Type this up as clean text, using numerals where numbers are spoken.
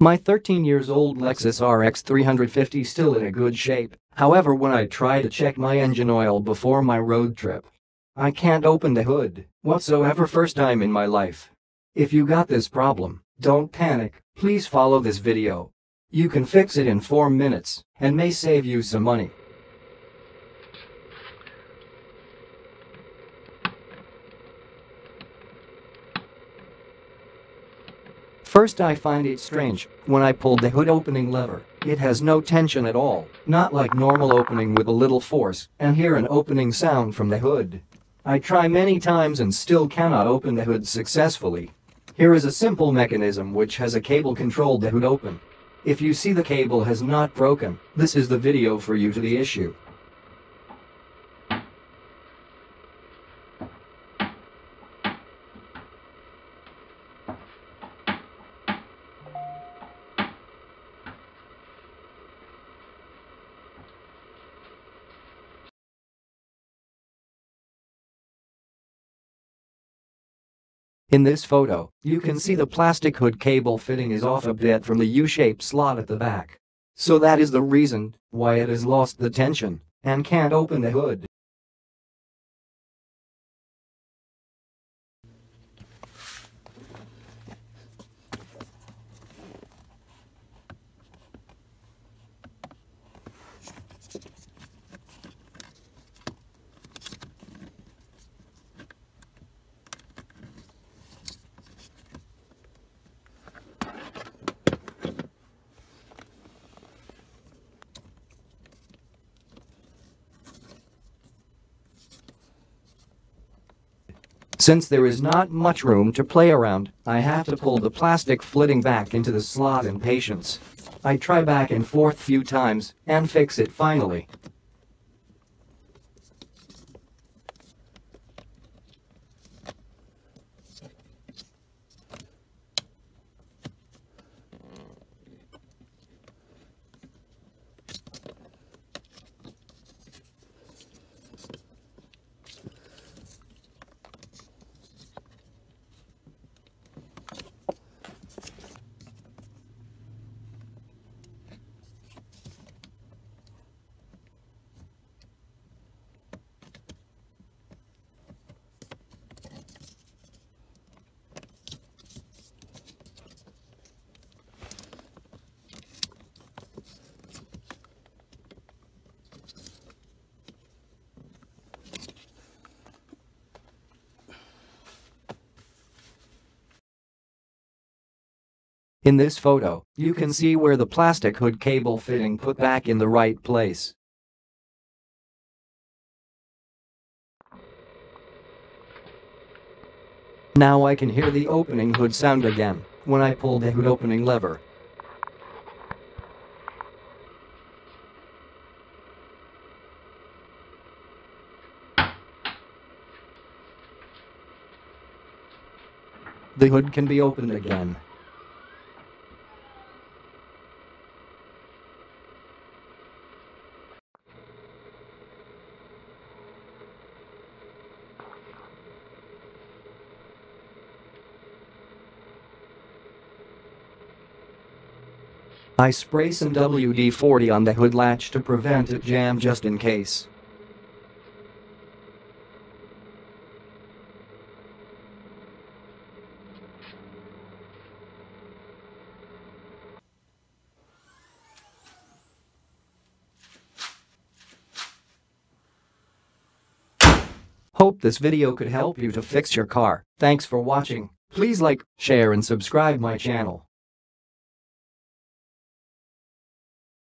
My 13-years-old Lexus RX350 still in a good shape, however when I try to check my engine oil before my road trip, I can't open the hood whatsoever. First time in my life. If you got this problem, don't panic, please follow this video. You can fix it in 4 minutes and may save you some money. First, I find it strange, when I pulled the hood opening lever, it has no tension at all, not like normal opening with a little force, and hear an opening sound from the hood. I try many times and still cannot open the hood successfully. Here is a simple mechanism which has a cable controlled the hood open. If you see the cable has not broken, this is the video for you to the issue. In this photo, you can see the plastic hood cable fitting is off a bit from the U-shaped slot at the back. So that is the reason why it has lost the tension and can't open the hood. Since there is not much room to play around, I have to pull the plastic flitting back into the slot in patience. I try back and forth few times and fix it finally. In this photo, you can see where the plastic hood cable fitting put back in the right place. Now I can hear the opening hood sound again when I pull the hood opening lever. The hood can be opened again. I spray some WD-40 on the hood latch to prevent it jam just in case. Hope this video could help you to fix your car. Thanks for watching. Please like, share and subscribe my channel.